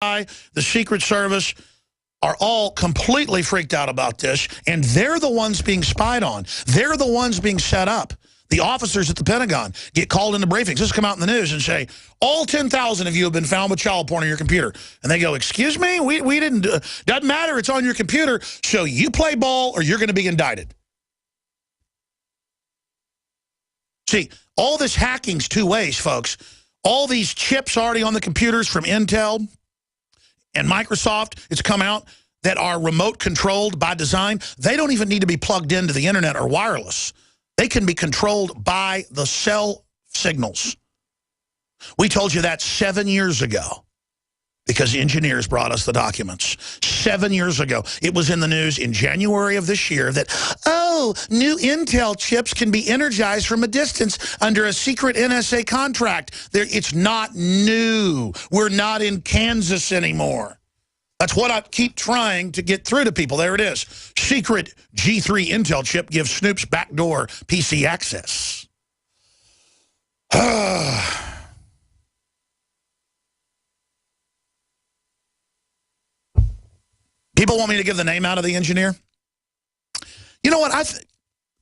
the Secret Service are all completely freaked out about this, and they're the ones being spied on. They're the ones being set up. The officers at the Pentagon get called into briefings. Just come out in the news and say, all 10,000 of you have been found with child porn on your computer. And they go, excuse me? We didn't, doesn't matter, it's on your computer, so you play ball or you're going to be indicted. See, all this hacking's two ways, folks. All these chips already on the computers from Intel and Microsoft, it's come out, that are remote controlled by design, they don't even need to be plugged into the internet or wireless. They can be controlled by the cell signals. We told you that 7 years ago because the engineers brought us the documents. 7 years ago. It was in the news in January of this year that, oh, new Intel chips can be energized from a distance under a secret NSA contract. It's not new. We're not in Kansas anymore. That's what I keep trying to get through to people. There it is. Secret G3 Intel chip gives Snoop's backdoor PC access. People want me to give the name out of the engineer. You know what?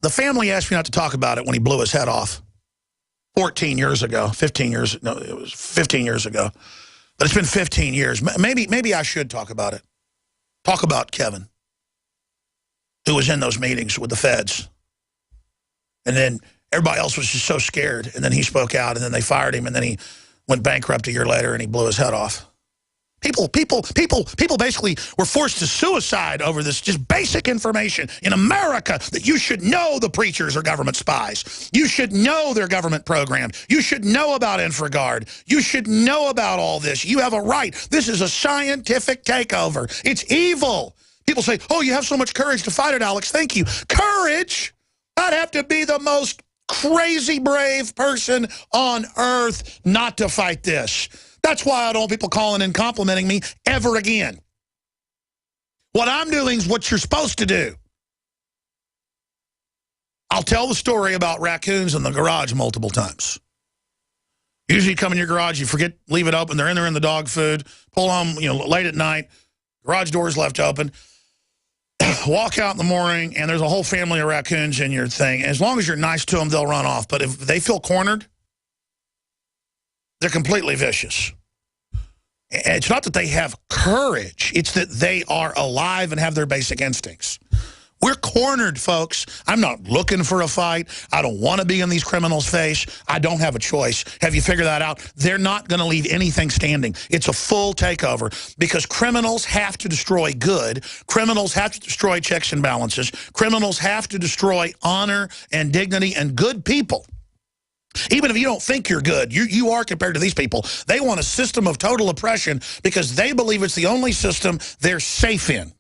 The family asked me not to talk about it when he blew his head off 14 years ago. 15 years. No, it was 15 years ago. But it's been 15 years. Maybe I should talk about it. Talk about Kevin, who was in those meetings with the feds. And then everybody else was just so scared. And then he spoke out, and then they fired him, and then he went bankrupt a year later, and he blew his head off. People basically were forced to suicide over this just basic information in America that you should know the preachers are government spies. You should know they're government programmed. You should know about InfraGard. You should know about all this. You have a right. This is a scientific takeover. It's evil. People say, oh, you have so much courage to fight it, Alex. Thank you. Courage? I'd have to be the most crazy brave person on earth not to fight this. That's why I don't want people calling and complimenting me ever again. What I'm doing is what you're supposed to do. I'll tell the story about raccoons in the garage multiple times. Usually you come in your garage, you forget, leave it open, they're in there in the dog food, pull home, late at night, garage door's left open, walk out in the morning, and there's a whole family of raccoons in your thing. As long as you're nice to them, they'll run off. But if they feel cornered, they're completely vicious. It's not that they have courage. It's that they are alive and have their basic instincts. We're cornered, folks. I'm not looking for a fight. I don't want to be in these criminals' face. I don't have a choice. Have you figured that out? They're not going to leave anything standing. It's a full takeover because criminals have to destroy good. Criminals have to destroy checks and balances. Criminals have to destroy honor and dignity and good people. Even if you don't think you're good, you are compared to these people. They want a system of total oppression because they believe it's the only system they're safe in.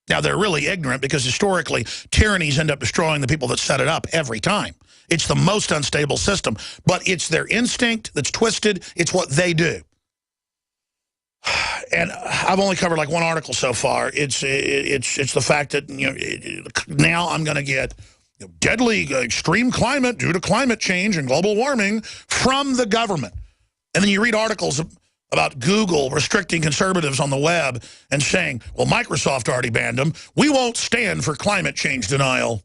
Now, they're really ignorant because historically, tyrannies end up destroying the people that set it up every time. It's the most unstable system, but it's their instinct that's twisted. It's what they do. And I've only covered like one article so far. It's the fact that now I'm going to get deadly extreme climate due to climate change and global warming from the government. And then you read articles about Google restricting conservatives on the web and saying, well, Microsoft already banned them. We won't stand for climate change denial.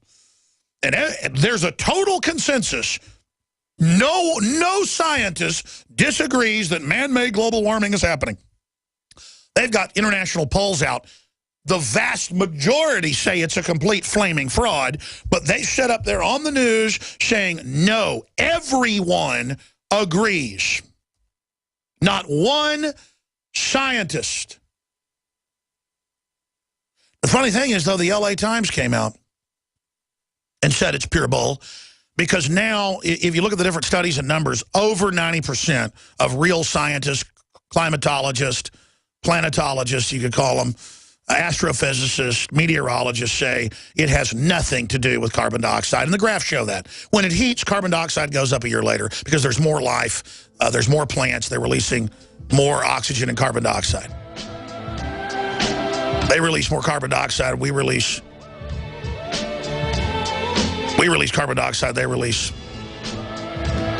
And there's a total consensus. No scientist disagrees that man-made global warming is happening. They've got international polls out. The vast majority say it's a complete flaming fraud, but they sit up there on the news saying, no, everyone agrees. Not one scientist. The funny thing is, though, the LA Times came out and said it's pure bull because now, if you look at the different studies and numbers, over 90% of real scientists, climatologists, planetologists, you could call them, astrophysicists, meteorologists say it has nothing to do with carbon dioxide. And the graphs show that. When it heats, carbon dioxide goes up a year later because there's more life, there's more plants, they're releasing more oxygen and carbon dioxide. They release more carbon dioxide, we release carbon dioxide, they release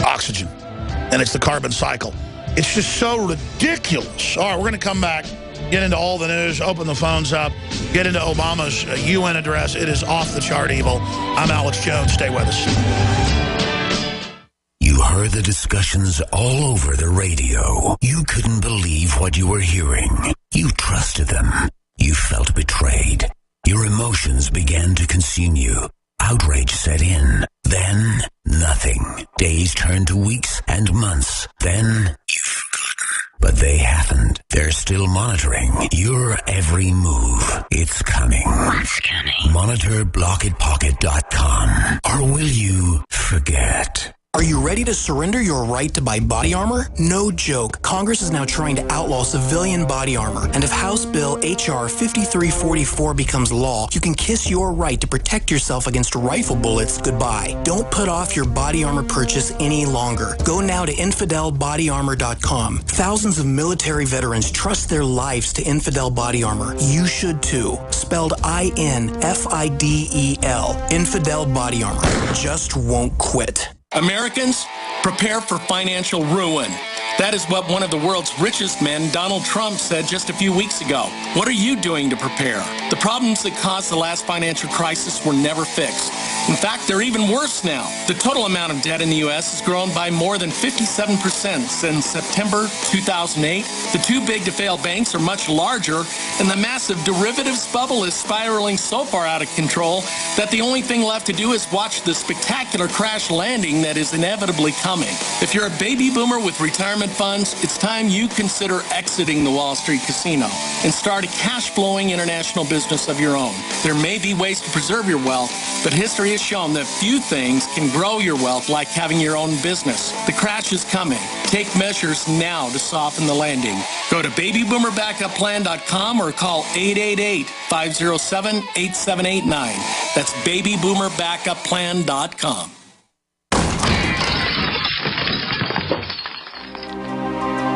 oxygen. And it's the carbon cycle. It's just so ridiculous. All right, we're going to come back, get into all the news, open the phones up, get into Obama's UN address. It is off the chart evil. I'm Alex Jones. Stay with us. You heard the discussions all over the radio. You couldn't believe what you were hearing. You trusted them. You felt betrayed. Your emotions began to consume you. Outrage set in. Then, nothing. Days turned to weeks and months. Then, you've forgotten. But they haven't. They're still monitoring your every move. It's coming. What's coming? Monitor blockitpocket.com. Or will you forget? Are you ready to surrender your right to buy body armor? No joke. Congress is now trying to outlaw civilian body armor. And if House Bill H.R. 5344 becomes law, you can kiss your right to protect yourself against rifle bullets goodbye. Don't put off your body armor purchase any longer. Go now to InfidelBodyArmor.com. Thousands of military veterans trust their lives to Infidel Body Armor. You should too. Spelled INFIDEL. Infidel Body Armor. Just won't quit. Americans, prepare for financial ruin. That is what one of the world's richest men, Donald Trump, said just a few weeks ago. What are you doing to prepare? The problems that caused the last financial crisis were never fixed. In fact, they're even worse now. The total amount of debt in the U.S. has grown by more than 57% since September 2008. The too big to fail banks are much larger, and the massive derivatives bubble is spiraling so far out of control that the only thing left to do is watch the spectacular crash landing that is inevitably coming. If you're a baby boomer with retirement funds, it's time you consider exiting the Wall Street casino and start a cash-flowing international business of your own. There may be ways to preserve your wealth, but history has shown that few things can grow your wealth like having your own business. The crash is coming. Take measures now to soften the landing. Go to babyboomerbackupPlan.com or call 888-507-8789. That's babyboomerbackupPlan.com.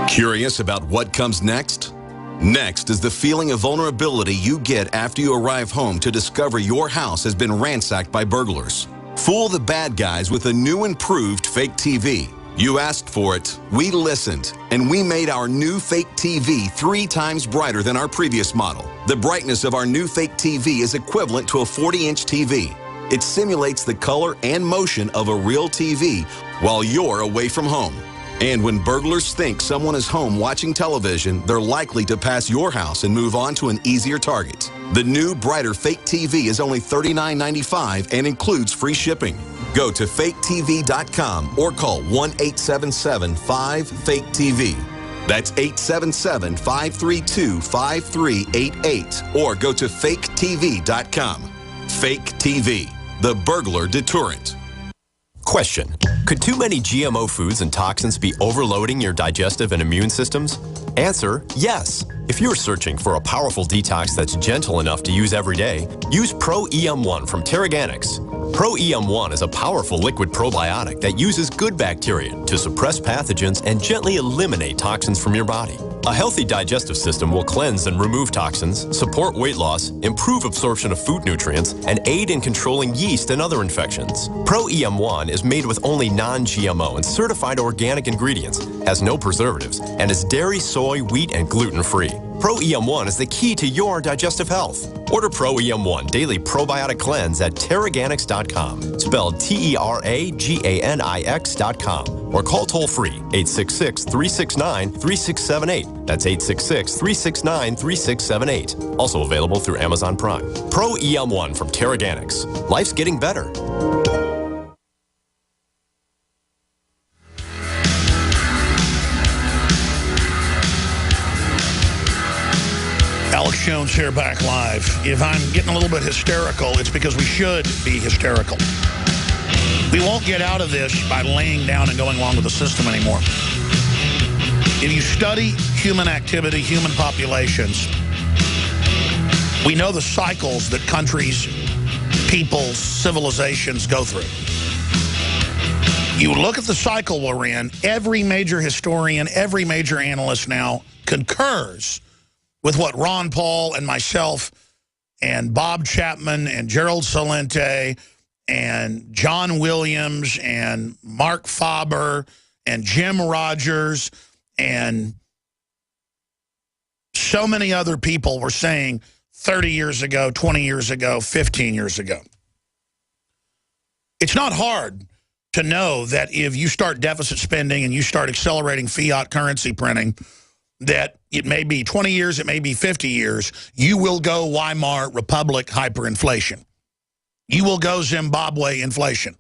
Curious about what comes next? Next is the feeling of vulnerability you get after you arrive home to discover your house has been ransacked by burglars. Fool the bad guys with a new improved fake TV. You asked for it, we listened, and we made our new fake TV 3 times brighter than our previous model. The brightness of our new fake TV is equivalent to a 40-inch TV. It simulates the color and motion of a real TV while you're away from home. And when burglars think someone is home watching television, they're likely to pass your house and move on to an easier target. The new, brighter fake TV is only $39.95 and includes free shipping. Go to faketv.com or call 1-877-5-FAKE-TV. That's 877-532-5388 or go to faketv.com. Fake TV, the burglar deterrent. Question: could too many GMO foods and toxins be overloading your digestive and immune systems? Answer: yes. If you're searching for a powerful detox that's gentle enough to use every day, use Pro-EM1 from Teraganix. Pro-EM1 is a powerful liquid probiotic that uses good bacteria to suppress pathogens and gently eliminate toxins from your body. A healthy digestive system will cleanse and remove toxins, support weight loss, improve absorption of food nutrients, and aid in controlling yeast and other infections. Pro-EM1 is made with only non-GMO and certified organic ingredients, has no preservatives, and is dairy, soy, wheat, and gluten-free. Pro-EM1 is the key to your digestive health. Order Pro-EM1 Daily Probiotic Cleanse at Teraganix.com, spelled Teraganix.com, or call toll-free 866-369-3678. That's 866-369-3678. Also available through Amazon Prime. Pro-EM1 from Teraganix. Life's getting better. Alex Jones here, back live. If I'm getting a little bit hysterical, it's because we should be hysterical. We won't get out of this by laying down and going along with the system anymore. If you study human activity, human populations, we know the cycles that countries, peoples, civilizations go through. You look at the cycle we're in, every major historian, every major analyst now concurs with what Ron Paul and myself and Bob Chapman and Gerald Celente and John Williams and Mark Faber and Jim Rogers and so many other people were saying 30 years ago, 20 years ago, 15 years ago. It's not hard to know that if you start deficit spending and you start accelerating fiat currency printing, that it may be 20 years, it may be 50 years, you will go Weimar Republic hyperinflation. You will go Zimbabwe inflation.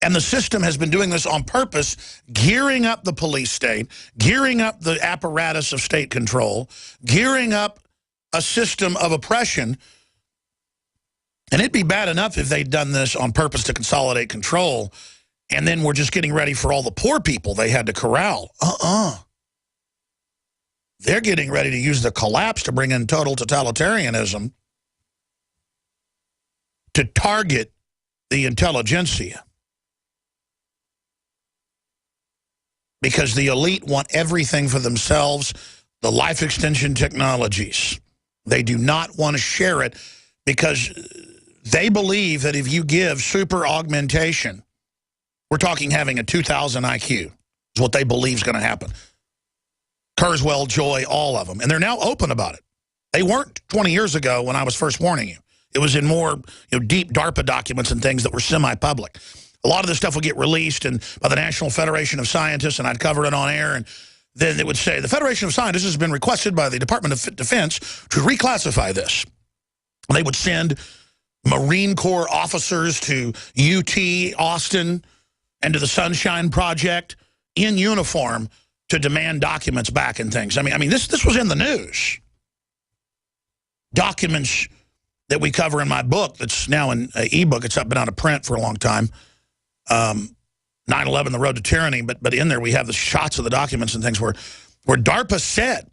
And the system has been doing this on purpose, gearing up the police state, gearing up the apparatus of state control, gearing up a system of oppression. And it'd be bad enough if they'd done this on purpose to consolidate control, and then we're just getting ready for all the poor people they had to corral. They're getting ready to use the collapse to bring in total totalitarianism to target the intelligentsia. Because the elite want everything for themselves, the life extension technologies. They do not want to share it because they believe that if you give super augmentation, we're talking having a 2,000 IQ, is what they believe is going to happen. Kurzweil, Joy, all of them. And they're now open about it. They weren't 20 years ago when I was first warning you. It was in more deep DARPA documents and things that were semi-public. A lot of this stuff would get released and by the National Federation of Scientists, and I'd cover it on air, and then they would say, the Federation of Scientists has been requested by the Department of Defense to reclassify this. And they would send Marine Corps officers to UT Austin and to the Sunshine Project in uniform to demand documents back and things. I mean, this was in the news. Documents that we cover in my book that's now in an ebook. It's been out of print for a long time. 9/11, The Road to Tyranny, but in there we have the shots of the documents and things where DARPA said,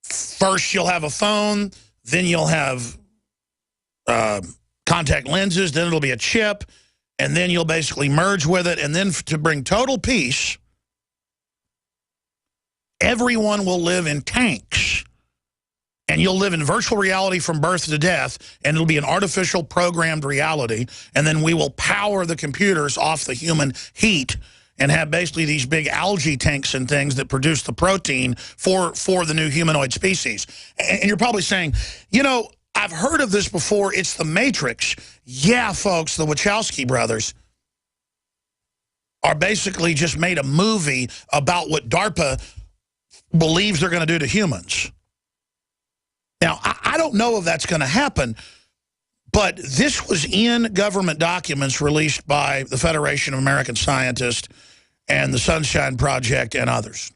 first you'll have a phone, then you'll have contact lenses, then it'll be a chip, and then you'll basically merge with it, and then to bring total peace, everyone will live in tanks. And you'll live in virtual reality from birth to death, and it'll be an artificial programmed reality, and then we will power the computers off the human heat and have basically these big algae tanks and things that produce the protein for the new humanoid species. And you're probably saying, I've heard of this before, it's the Matrix. Yeah, folks, the Wachowski brothers are basically just made a movie about what DARPA believes they're going to do to humans. Now, I don't know if that's going to happen, but this was in government documents released by the Federation of American Scientists and the Sunshine Project and others.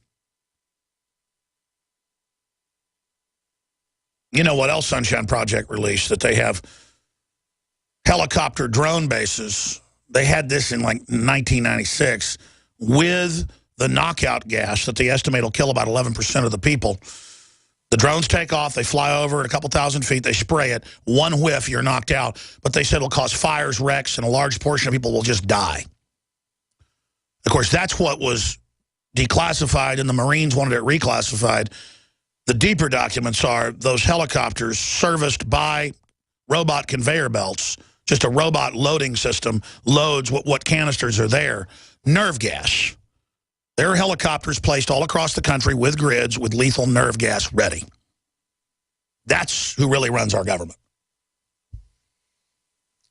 You know what else Sunshine Project released? That they have helicopter drone bases. They had this in like 1996 with the knockout gas that they estimate will kill about 11% of the people. The drones take off, they fly over at a couple thousand feet, they spray it, one whiff, you're knocked out. But they said it'll cause fires, wrecks, and a large portion of people will just die. Of course, that's what was declassified, and the Marines wanted it reclassified. The deeper documents are those helicopters serviced by robot conveyor belts, just a robot loading system, loads what canisters are there. Nerve gas. There are helicopters placed all across the country with grids with lethal nerve gas ready. That's who really runs our government.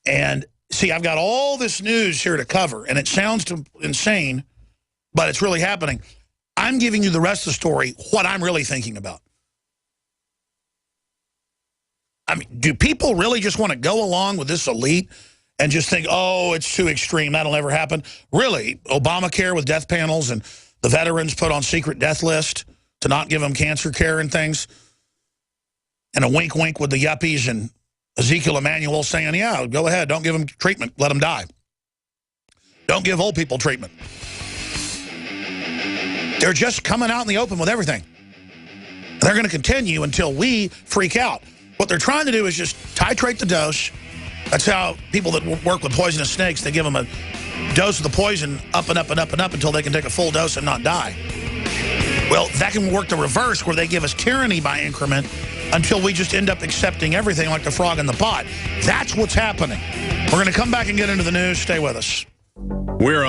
And see, I've got all this news here to cover, and it sounds insane, but it's really happening. I'm giving you the rest of the story, what I'm really thinking about. I mean, do people really just want to go along with this elite and just think, oh, it's too extreme, that'll never happen? Really, Obamacare with death panels and the veterans put on secret death list to not give them cancer care and things, and a wink-wink with the yuppies and Ezekiel Emanuel saying, yeah, go ahead, don't give them treatment, let them die. Don't give old people treatment. They're just coming out in the open with everything. And they're going to continue until we freak out. What they're trying to do is just titrate the dose. That's how people that work with poisonous snakes, they give them a dose of the poison up and up and up and up until they can take a full dose and not die. Well, that can work the reverse, where they give us tyranny by increment until we just end up accepting everything like the frog in the pot. That's what's happening. We're going to come back and get into the news. Stay with us. We're on